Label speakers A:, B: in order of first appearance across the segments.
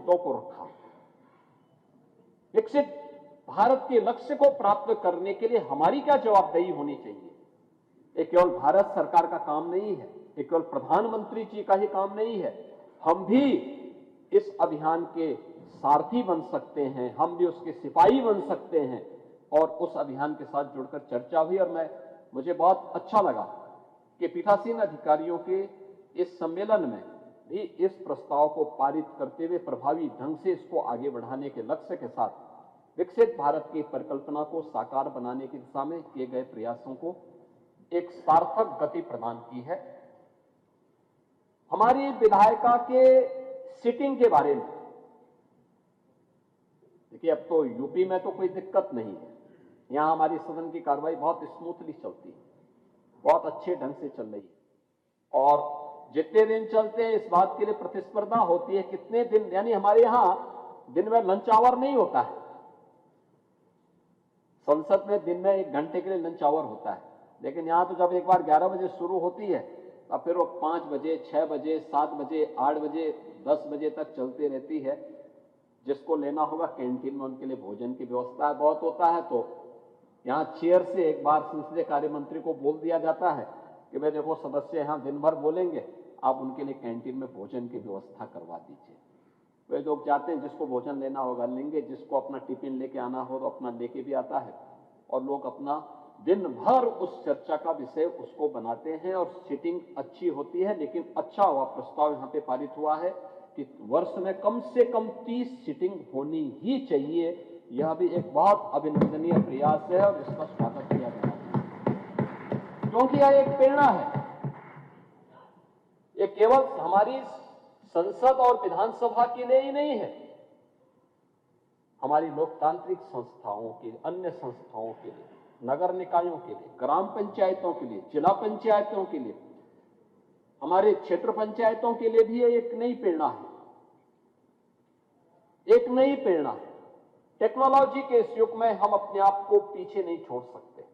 A: मुद्दों को रखा। विकसित भारत के लक्ष्य को प्राप्त करने के लिए हमारी क्या जवाबदेही होनी चाहिए? ये केवल भारत सरकार का काम नहीं है, ये केवल प्रधानमंत्री जी का ही काम नहीं है। हम भी इस अभियान के सारथी बन सकते हैं, हम भी उसके सिपाही बन सकते हैं। और उस अभियान के साथ जुड़कर चर्चा हुई और मुझे बहुत अच्छा लगा कि पीठासीन अधिकारियों के इस सम्मेलन में भी इस प्रस्ताव को पारित करते हुए प्रभावी ढंग से इसको आगे बढ़ाने के लक्ष्य के साथ विकसित भारत की परिकल्पना को साकार बनाने की दिशा में किए गए प्रयासों को एक सार्थक गति प्रदान की है। हमारी विधायिका के सिटिंग के बारे में देखिए, अब तो यूपी में तो कोई दिक्कत नहीं है, यहां हमारी सदन की कार्रवाई बहुत स्मूथली चलती है, बहुत अच्छे ढंग से चल रही है। और जितने दिन चलते हैं इस बात के लिए प्रतिस्पर्धा होती है कितने दिन, यानी हमारे यहां दिन में लंच आवर नहीं होता है। संसद में दिन में 1 घंटे के लिए लंच आवर होता है, लेकिन यहां तो जब एक बार 11 बजे शुरू होती है तब फिर वो 5 बजे, 6 बजे, 7 बजे, 8 बजे, 10 बजे तक चलती रहती है। जिसको लेना होगा कैंटीन में उनके लिए भोजन की व्यवस्था बहुत होता है। तो यहां चेयर से एक बार संसदीय कार्य मंत्री को बोल दिया जाता है कि भाई देखो, सदस्य यहां दिन भर बोलेंगे, आप उनके लिए कैंटीन में भोजन की व्यवस्था करवा दीजिए। वे लोग जाते हैं, जिसको भोजन लेना होगा लेंगे, जिसको अपना टिफिन लेके आना हो तो अपना लेके भी आता है। और लोग अपना दिन भर उस चर्चा का विषय उसको बनाते हैं और सीटिंग अच्छी होती है। लेकिन अच्छा हुआ प्रस्ताव यहां पे पारित हुआ है कि वर्ष में कम से कम 30 सीटिंग होनी ही चाहिए। यह भी एक बहुत अभिनंदनीय प्रयास है और इसका स्वागत किया जाना चाहिए, क्योंकि यह एक प्रेरणा है। ये केवल हमारी संसद और विधानसभा के लिए ही नहीं है, हमारी लोकतांत्रिक संस्थाओं के लिए, अन्य संस्थाओं के लिए, नगर निकायों के लिए, ग्राम पंचायतों के लिए, जिला पंचायतों के लिए, हमारे क्षेत्र पंचायतों के लिए भी एक नई प्रेरणा है, एक नई प्रेरणा है। टेक्नोलॉजी के इस युग में हम अपने आप को पीछे नहीं छोड़ सकते।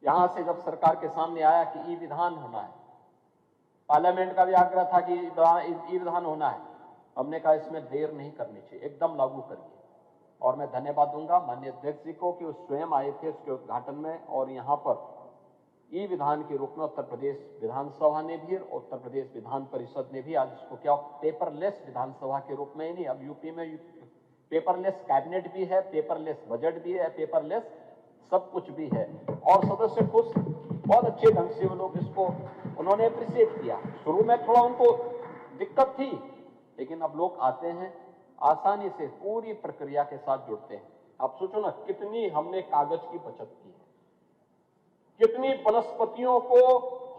A: यहां से जब सरकार के सामने आया कि ई विधान होना है, पार्लियामेंट का भी आग्रह था कि ई विधान होना है, हमने कहा इसमें देर नहीं करनी चाहिए, एकदम लागू करिए। और मैं धन्यवाद दूंगा माननीय अध्यक्ष जी को कि वो स्वयं आए थे उसके उद्घाटन में। और यहां पर ई विधान के रूप में उत्तर प्रदेश विधानसभा ने भी और उत्तर प्रदेश विधान परिषद ने भी आज इसको क्या पेपरलेस विधानसभा के रूप में ही नहीं, अब यूपी में पेपरलेस कैबिनेट भी है, पेपरलेस बजट भी है, पेपरलेस सब कुछ भी है। और सदस्य खुश, बहुत अच्छे ढंग से वो लोग इसको उन्होंने अप्रिशिएट किया। शुरू में थोड़ा उनको दिक्कत थी, लेकिन अब लोग आते हैं, आसानी से पूरी प्रक्रिया के साथ जुड़ते हैं। आप सोचो ना, कितनी हमने कागज की बचत की है, कितनी वनस्पतियों को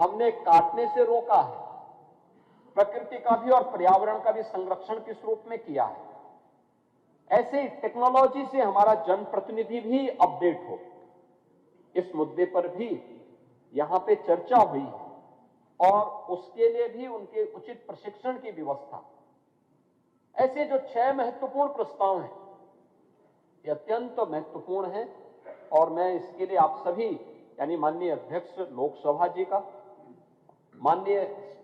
A: हमने काटने से रोका है, प्रकृति का भी और पर्यावरण का भी संरक्षण किस रूप में किया है। ऐसे टेक्नोलॉजी से हमारा जनप्रतिनिधि भी अपडेट हो, इस मुद्दे पर भी यहां पे चर्चा हुई है और उसके लिए भी उनके उचित प्रशिक्षण की व्यवस्था। ऐसे जो 6 महत्वपूर्ण प्रस्ताव हैं, ये अत्यंत महत्वपूर्ण हैं और मैं इसके लिए आप सभी, यानी माननीय अध्यक्ष लोकसभा जी का, माननीय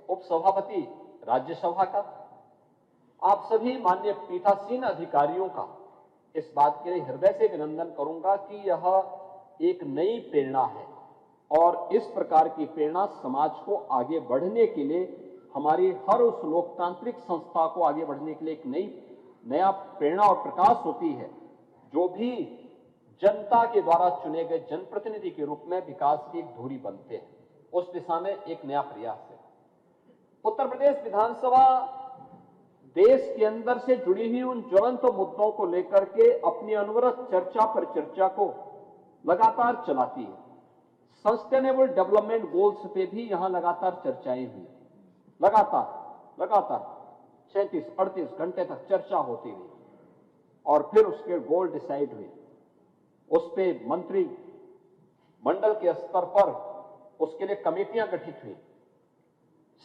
A: उपसभापति राज्यसभा का, आप सभी माननीय पीठासीन अधिकारियों का इस बात के लिए हृदय से अभिनंदन करूंगा कि यह एक नई प्रेरणा है और इस प्रकार की प्रेरणा समाज को आगे बढ़ने के लिए, हमारी हर उस लोकतांत्रिक संस्था को आगे बढ़ने के लिए एक नया प्रेरणा और प्रकाश होती है, जो भी जनता के द्वारा चुने गए जनप्रतिनिधि के रूप में विकास की एक धुरी बनते हैं। उस दिशा में एक नया प्रयास है। उत्तर प्रदेश विधानसभा देश के अंदर से जुड़ी हुई उन ज्वलंत मुद्दों को लेकर के अपनी अनवरत चर्चा पर चर्चा को लगातार चलाती है। सस्टेनेबल डेवलपमेंट गोल्स पे भी यहां लगातार चर्चाएं हुई, लगातार 37-38 घंटे तक चर्चा होती रही और फिर उसके गोल डिसाइड हुए। उस पे मंत्री मंडल के स्तर पर उसके लिए कमेटियां गठित हुई।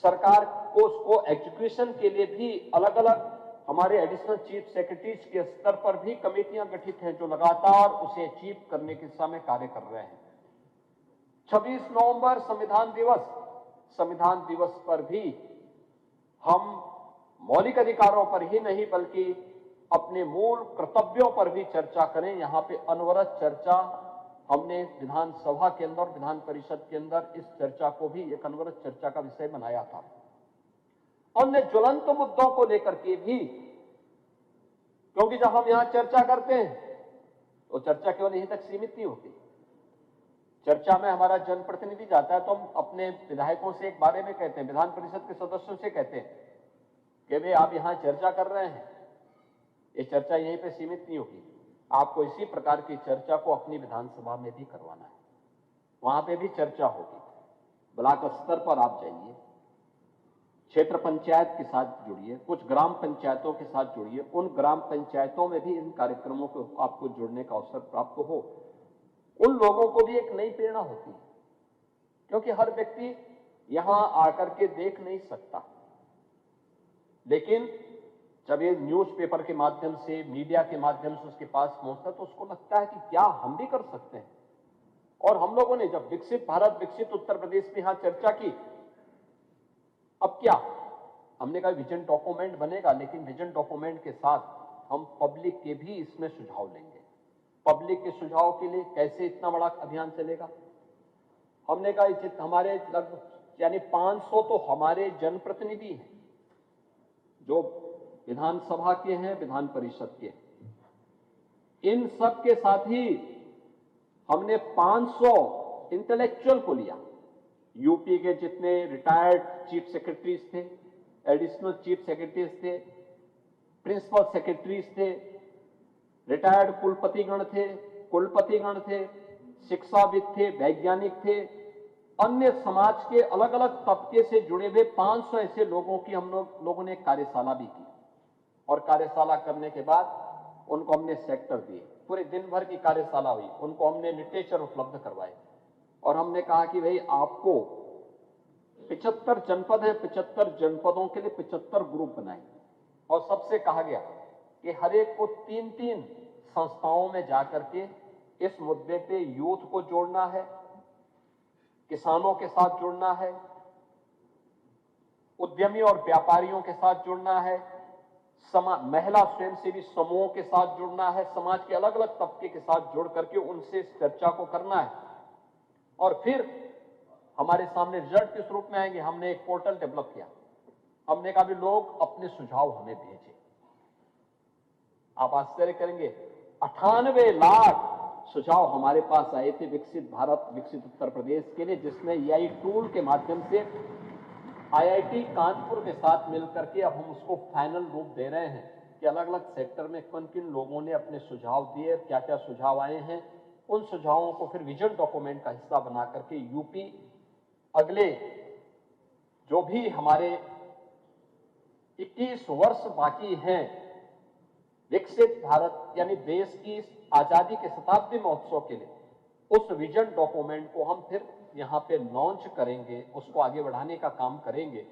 A: सरकार को उसको एग्जीक्यूशन के लिए भी अलग अलग हमारे एडिशनल चीफ सेक्रेटरीज के स्तर पर भी कमेटियां गठित हैं, जो लगातार उसे अचीव करने की दिशा में कार्य कर रहे हैं। 26 नवंबर संविधान दिवस पर भी हम मौलिक अधिकारों पर ही नहीं बल्कि अपने मूल कर्तव्यों पर भी चर्चा करें। यहाँ पे अनवरत चर्चा हमने विधानसभा के अंदर, विधान परिषद के अंदर इस चर्चा को भी एक अनवरत चर्चा का विषय बनाया था। अन्य ज्वलंत मुद्दों को लेकर के भी, क्योंकि जब हम यहां चर्चा करते हैं तो चर्चा केवल यहीं तक सीमित नहीं होती। चर्चा में हमारा जनप्रतिनिधि जाता है तो हम अपने विधायकों से एक बारे में कहते हैं, विधान परिषद के सदस्यों से कहते हैं कि भाई आप यहां चर्चा कर रहे हैं, ये चर्चा यहीं पे सीमित नहीं होगी, आपको इसी प्रकार की चर्चा को अपनी विधानसभा में भी करवाना है, वहां पे भी चर्चा होगी। ब्लॉक स्तर पर आप जाइए, क्षेत्र पंचायत के साथ जुड़िए, कुछ ग्राम पंचायतों के साथ जुड़िए, उन ग्राम पंचायतों में भी इन कार्यक्रमों को आपको जुड़ने का अवसर प्राप्त हो। उन लोगों को भी एक नई प्रेरणा होती है, क्योंकि हर व्यक्ति यहां आकर के देख नहीं सकता, लेकिन जब ये न्यूज़पेपर के माध्यम से, मीडिया के माध्यम से उसके पास पहुंचता तो उसको लगता है कि क्या हम भी कर सकते हैं। और हम लोगों ने जब विकसित भारत, विकसित उत्तर प्रदेश में यहां चर्चा की, अब क्या हमने कहा विजन डॉक्यूमेंट बनेगा, लेकिन विजन डॉक्यूमेंट के साथ हम पब्लिक के भी इसमें सुझाव लेंगे। पब्लिक के सुझाव के लिए कैसे इतना बड़ा अभियान चलेगा? हमने कहा हमारे लगभग यानी 500 तो हमारे जनप्रतिनिधि हैं जो विधानसभा के हैं, विधान परिषद के हैं। इन सब के साथ ही हमने 500 इंटेलेक्चुअल को लिया। यूपी के जितने रिटायर्ड चीफ सेक्रेटरीज थे, एडिशनल चीफ सेक्रेटरीज थे, प्रिंसिपल सेक्रेटरीज थे, रिटायर्ड कुलपतिगण थे, शिक्षाविद थे, वैज्ञानिक थे, अन्य समाज के अलग अलग तबके से जुड़े हुए 500 ऐसे लोगों की हम लोगों ने कार्यशाला भी की। और कार्यशाला करने के बाद उनको हमने सेक्टर दिए, पूरे दिन भर की कार्यशाला हुई, उनको हमने लिटरेचर उपलब्ध करवाए और हमने कहा कि भाई आपको 75 जनपद है, 75 जनपदों के लिए 75 ग्रुप बनाए और सबसे कहा गया कि हर एक को 3-3 संस्थाओं में जाकर के इस मुद्दे पे यूथ को जोड़ना है, किसानों के साथ जुड़ना है, उद्यमी और व्यापारियों के साथ जुड़ना है, महिला स्वयंसेवी समूहों के साथ जुड़ना है, समाज के अलग अलग तबके के साथ जुड़ करके उनसे इस चर्चा को करना है। और फिर हमारे सामने रिजल्ट किस रूप में आएंगे? हमने एक पोर्टल डेवलप किया। हमने कहा भी लोग अपने सुझाव हमें भेजें। आप आश्चर्य करेंगे, 98 लाख सुझाव हमारे पास आए थे विकसित भारत, विकसित उत्तर प्रदेश के लिए, जिसमें एआई टूल के माध्यम से आईआईटी कानपुर के साथ मिलकर के अब हम उसको फाइनल रूप दे रहे हैं कि अलग अलग सेक्टर में किन किन लोगों ने अपने सुझाव दिए, क्या क्या सुझाव आए हैं। उन सुझावों को फिर विजन डॉक्यूमेंट का हिस्सा बना करके यूपी अगले जो भी हमारे 21 वर्ष बाकी हैं विकसित भारत यानी देश की आजादी के शताब्दी महोत्सव के लिए, उस विजन डॉक्यूमेंट को हम फिर यहाँ पे लॉन्च करेंगे, उसको आगे बढ़ाने का काम करेंगे,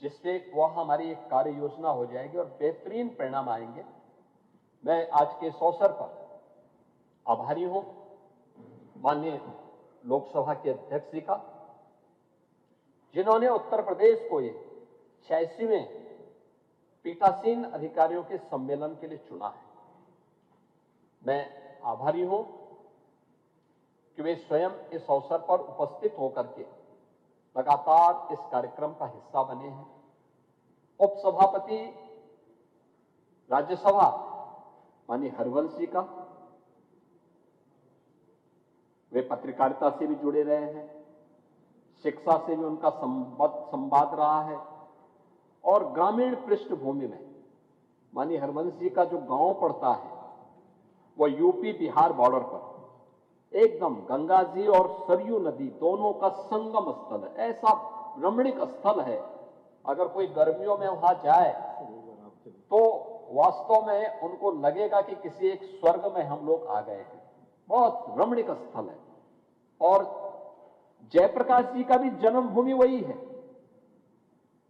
A: जिससे वह हमारी एक कार्य योजना हो जाएगी और बेहतरीन परिणाम आएंगे। मैं आज के इस अवसर पर आभारी हूं माननीय लोकसभा के अध्यक्ष जी का, जिन्होंने उत्तर प्रदेश को ये 86वें पीठासीन अधिकारियों के सम्मेलन के लिए चुना है। मैं आभारी हूं कि वे स्वयं इस अवसर पर उपस्थित होकर के लगातार इस कार्यक्रम का हिस्सा बने हैं। उपसभापति राज्यसभा माननीय हरवंश जी का, वे पत्रकारिता से भी जुड़े रहे हैं, शिक्षा से भी उनका संवाद रहा है और ग्रामीण पृष्ठभूमि में माननीय हरवंश जी का जो गांव पड़ता है वो यूपी बिहार बॉर्डर पर एकदम गंगा जी और सरयू नदी दोनों का संगम स्थल है। ऐसा रमणीक स्थल है, अगर कोई गर्मियों में वहां जाए तो वास्तव में उनको लगेगा कि किसी एक स्वर्ग में हम लोग आ गए हैं। बहुत रमणीक स्थल है और जयप्रकाश जी का भी जन्मभूमि वही है,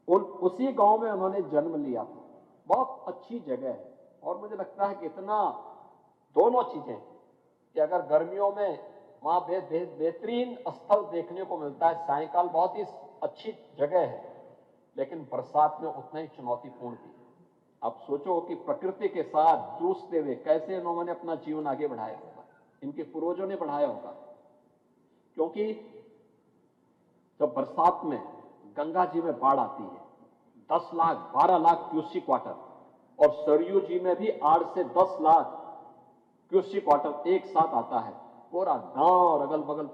A: उसी गांव में उन्होंने जन्म लिया था। बहुत अच्छी जगह है और मुझे लगता है कि इतना दोनों चीजें कि अगर गर्मियों में वहां बेहतरीन स्थल देखने को मिलता है, सायकाल बहुत ही अच्छी जगह है, लेकिन बरसात में उतना ही चुनौतीपूर्ण भी। आप सोचो कि प्रकृति के साथ जूझते हुए कैसे इन्होंने अपना जीवन आगे बढ़ाया होगा, इनके पूर्वजों ने बढ़ाया होगा। क्योंकि जब बरसात में गंगा जी में बाढ़ आती है, 10 लाख 12 लाख क्यूसिक वाटर, और सरयू जी में भी 8 से 10 लाख क्यूसिक वाटर एक साथ आता है, पूरा गांव और अगल बगल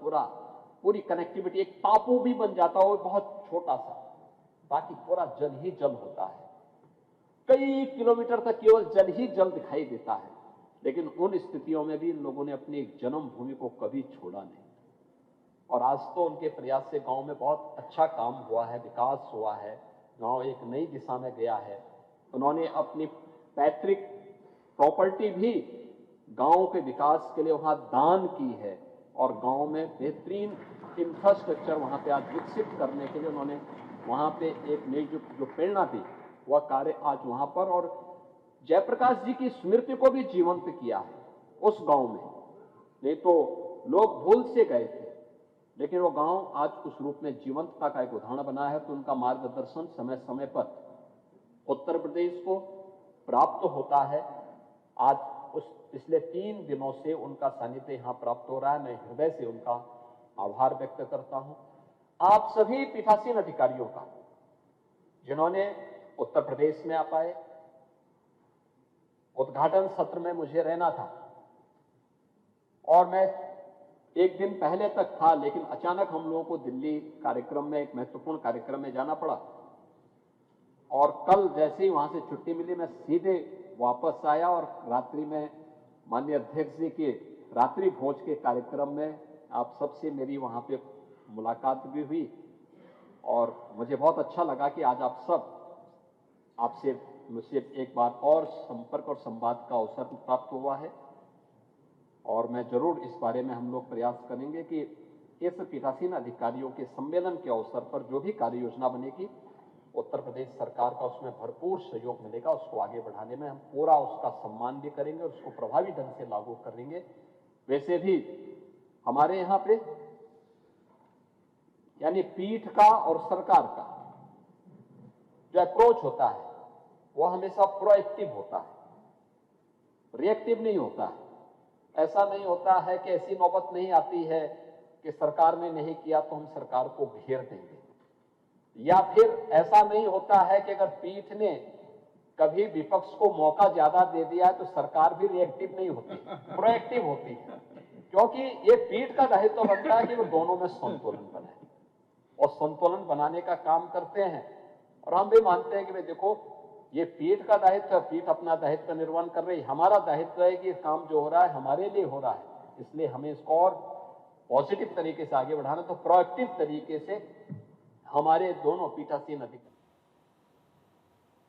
A: पूरी कनेक्टिविटी, एक टापू भी बन जाता हो बहुत छोटा सा, बाकी पूरा जल ही जल होता है। कई किलोमीटर तक केवल जल ही जल दिखाई देता है। लेकिन उन स्थितियों में भी इन लोगों ने अपनी जन्मभूमि को कभी छोड़ा नहीं, और आज तो उनके प्रयास से गांव में बहुत अच्छा काम हुआ है, विकास हुआ है, गांव एक नई दिशा में गया है। उन्होंने अपनी पैतृक प्रॉपर्टी भी गांव के विकास के लिए वहां दान की है, और गांव में बेहतरीन इंफ्रास्ट्रक्चर वहां पे आज विकसित करने के लिए उन्होंने वहां पे एक नई जो प्रेरणा थी वह कार्य आज वहां पर, और जयप्रकाश जी की स्मृति को भी जीवंत किया है उस गांव में। नहीं तो लोग भूल से गए थे, लेकिन वो गांव आज उस रूप में जीवंतता का एक उदाहरण बना है। तो उनका मार्गदर्शन समय समय पर उत्तर प्रदेश को प्राप्त होता है। आज उस पिछले 3 दिनों से उनका सानिध्य यहां प्राप्त हो रहा है। मैं हृदय से उनका आभार व्यक्त करता हूं। आप सभी पीठासीन अधिकारियों का, जिन्होंने उत्तर प्रदेश में आ पाए। उद्घाटन सत्र में मुझे रहना था और मैं एक दिन पहले तक था, लेकिन अचानक हम लोगों को दिल्ली कार्यक्रम में, एक महत्वपूर्ण कार्यक्रम में जाना पड़ा, और कल जैसे ही वहां से छुट्टी मिली मैं सीधे वापस आया, और रात्रि में माननीय अध्यक्ष जी के रात्रि भोज के कार्यक्रम में आप सबसे मेरी वहां पे मुलाकात भी हुई, और मुझे बहुत अच्छा लगा कि आज आप सब, आपसे मुझसे एक बार और संपर्क और संवाद का अवसर प्राप्त हुआ है। और मैं जरूर इस बारे में हम लोग प्रयास करेंगे कि इस पीठासीन अधिकारियों के सम्मेलन के अवसर पर जो भी कार्य योजना बनेगी, उत्तर प्रदेश सरकार का उसमें भरपूर सहयोग मिलेगा। उसको आगे बढ़ाने में हम पूरा उसका सम्मान भी करेंगे और उसको प्रभावी ढंग से लागू करेंगे। वैसे भी हमारे यहाँ पे यानी पीठ का और सरकार का जो अप्रोच होता है वह हमेशा प्रोएक्टिव होता है, रिएक्टिव नहीं होता है। ऐसा नहीं होता है कि ऐसी नौबत नहीं आती है कि सरकार ने नहीं किया तो हम सरकार को घेर देंगे, या फिर ऐसा नहीं होता है कि अगर पीठ ने कभी विपक्ष को मौका ज्यादा दे दिया है तो सरकार भी रिएक्टिव नहीं होती, प्रोएक्टिव होती है। क्योंकि ये पीठ का दायित्व बनता है कि वो दोनों में संतुलन बनाए, और संतुलन बनाने का काम करते हैं। और हम भी मानते हैं कि भाई देखो, ये पीठ का दायित्व है, पीठ अपना दायित्व निर्वहन कर रही है। हमारा दायित्व है कि ये काम जो हो रहा है हमारे लिए हो रहा है, इसलिए हमें इसको और पॉजिटिव तरीके से आगे बढ़ाना। तो प्रोएक्टिव तरीके से हमारे दोनों पीठासीन अधिकारी